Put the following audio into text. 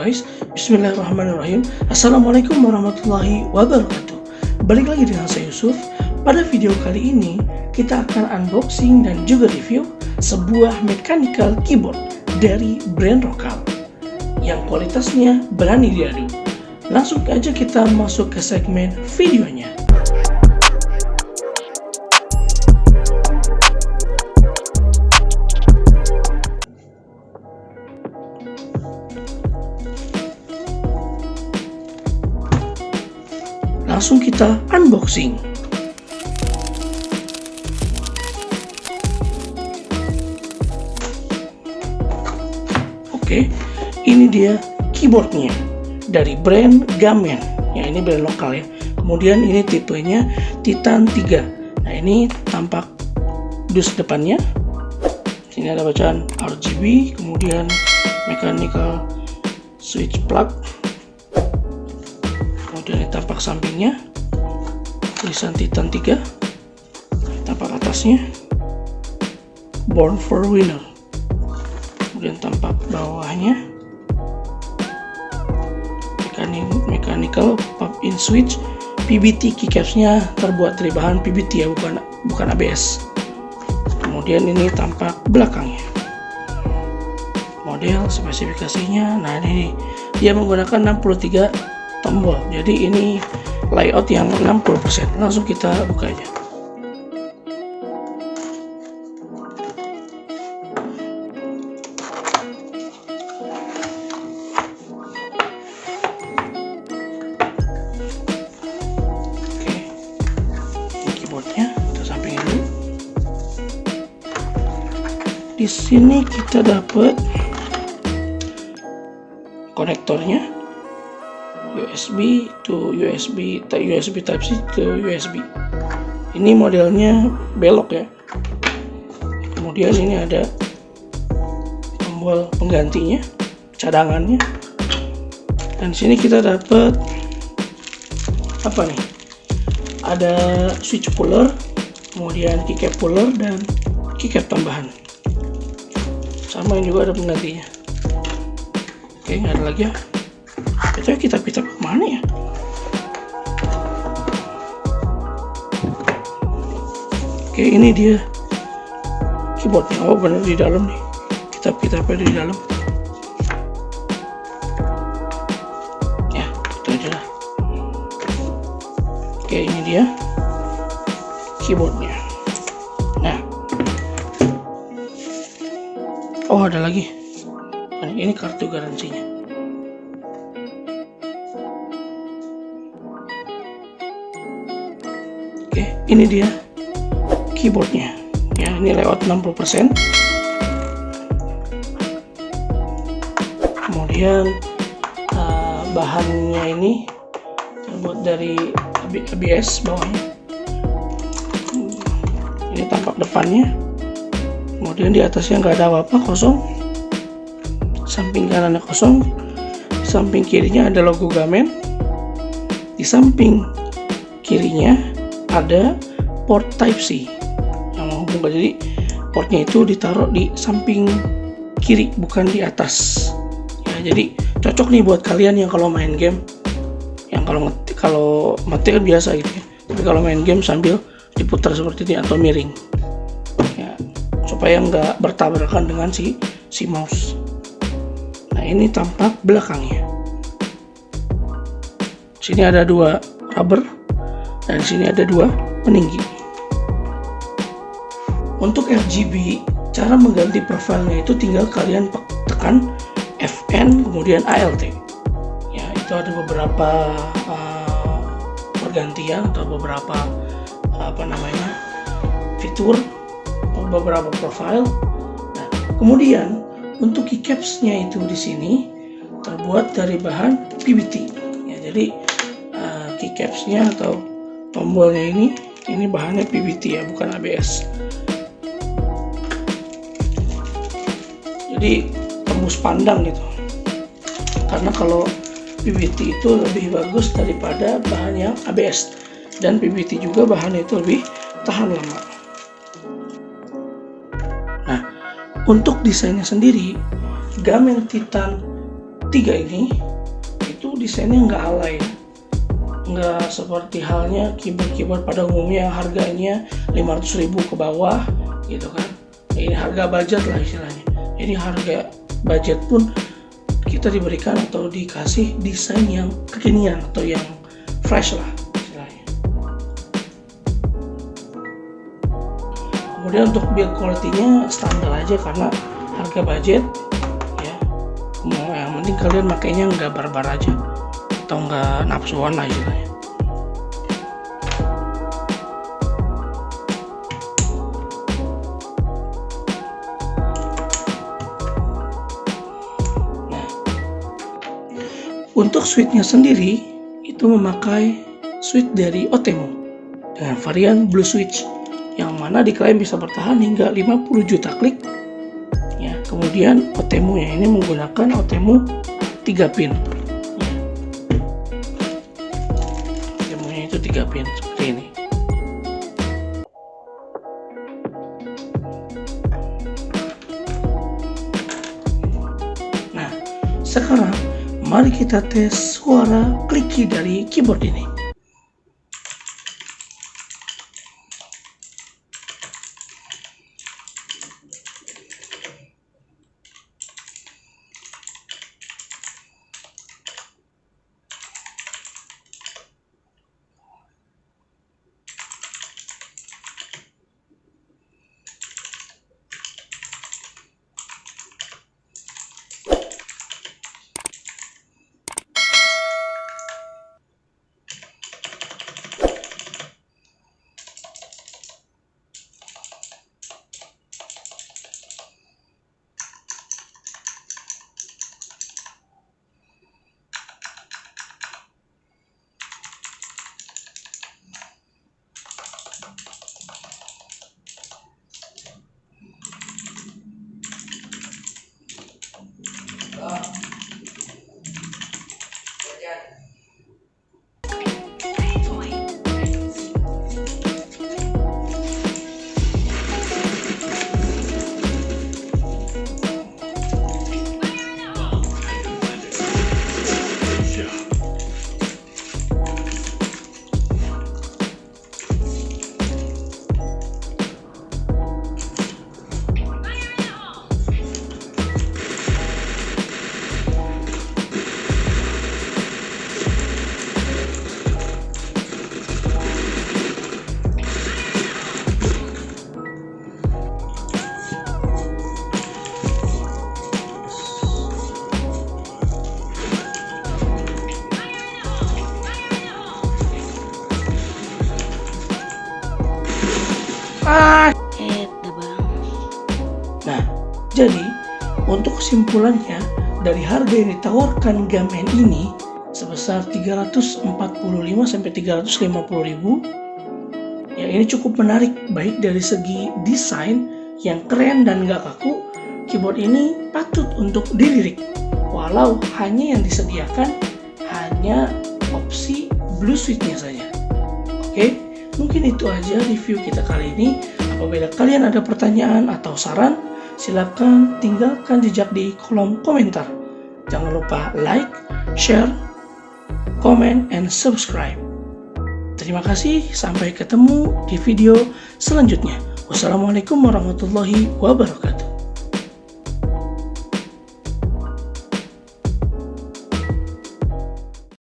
guys. Bismillahirrahmanirrahim. Assalamualaikum warahmatullahi wabarakatuh. Balik lagi dengan saya Yusuf. Pada video kali ini kita akan unboxing dan juga review sebuah mechanical keyboard dari brand lokal yang kualitasnya berani diadu. Langsung aja kita masuk ke segmen videonya. Langsung kita unboxing. Oke, ini dia keyboardnya dari brand Gamen. Ya, ini brand lokal ya. Kemudian ini tipenya Titan 3. Nah, ini tampak dus depannya. Sini ada bacaan RGB, kemudian mechanical switch plug. Kemudian ini tampak sampingnya tulisan Titan 3, tampak atasnya Born for Winner, kemudian tampak bawahnya mechanical pop-in switch. PBT keycapsnya terbuat dari bahan PBT ya, bukan ABS. Kemudian ini tampak belakangnya, model spesifikasinya. Nah, ini dia menggunakan 63 tombol, jadi ini layout yang 60%. Langsung kita buka aja. Oke, ini keyboardnya kita sampingin dulu. Di sini kita dapat konektornya, USB to USB Type C to USB. Ini modelnya belok ya. Kemudian ini ada tombol penggantinya, cadangannya. Dan sini kita dapat apa nih? Ada switch puller, kemudian keycap puller dan keycap tambahan. Sama ini juga ada penggantinya. Oke, nggak ada lagi ya. Itu kita kemana ya? Oke, ini dia keyboardnya. Oh, bener di dalam nih. Kita ada di dalam. Ya, itu aja lah. Oke, ini dia keyboardnya. Nah, oh ada lagi. Ini kartu garansinya. Ini dia keyboardnya ya, ini layout 60%. Kemudian bahannya ini terbuat dari ABS bawahnya. Ini tampak depannya, kemudian di atasnya nggak ada apa-apa, kosong. Samping kanannya kosong, samping kirinya ada logo Gamen. Di samping kirinya ada port Type C yang menghubungkan, jadi portnya itu ditaruh di samping kiri, bukan di atas ya. Jadi cocok nih buat kalian yang kalau main game, yang kalau ngetik kan biasa gitu ya, tapi kalau main game sambil diputar seperti ini atau miring ya, supaya nggak bertabrakan dengan si mouse. Nah, ini tampak belakangnya. Sini ada dua rubber dan sini ada dua peninggi. Untuk RGB, cara mengganti profilnya itu tinggal kalian tekan FN kemudian ALT. Ya, itu ada beberapa pergantian atau beberapa fitur, beberapa profil. Nah, kemudian untuk keycapsnya itu di sini terbuat dari bahan PBT. Ya, jadi keycapsnya atau tombolnya ini bahannya PBT ya, bukan ABS. Jadi tembus pandang gitu. Karena kalau PBT itu lebih bagus daripada bahan yang ABS, dan PBT juga bahannya itu lebih tahan lama. Nah, untuk desainnya sendiri, Gamen Titan tiga ini itu desainnya nggak alay, nggak seperti halnya keyboard pada umumnya yang harganya 500.000 ke bawah gitu kan. Ini harga budget lah istilahnya. Jadi harga budget pun kita diberikan atau dikasih desain yang kekinian atau yang fresh lah istilahnya. Kemudian untuk build quality-nya standar aja karena harga budget ya. Yang penting kalian makainya nggak barbar aja atau nggak nafsuan lah istilahnya. Untuk switch-nya sendiri itu memakai switch dari Otemu dengan varian Blue Switch yang mana diklaim bisa bertahan hingga 50 juta klik. Ya, kemudian Otemu-nya ini menggunakan Otemu 3 pin. Ya. Otemu-nya itu 3 pin seperti ini. Nah, sekarang mari kita tes suara kliki dari keyboard ini. Nah, jadi untuk kesimpulannya dari harga yang ditawarkan Gamen ini sebesar 345 sampai 350.000, ya ini cukup menarik baik dari segi desain yang keren dan gak kaku. Keyboard ini patut untuk dilirik walau hanya yang disediakan hanya opsi Blue Switch-nya saja. Oke, mungkin itu aja review kita kali ini. Apabila kalian ada pertanyaan atau saran, silakan tinggalkan jejak di kolom komentar. Jangan lupa like, share, comment, and subscribe. Terima kasih, sampai ketemu di video selanjutnya. Wassalamualaikum warahmatullahi wabarakatuh.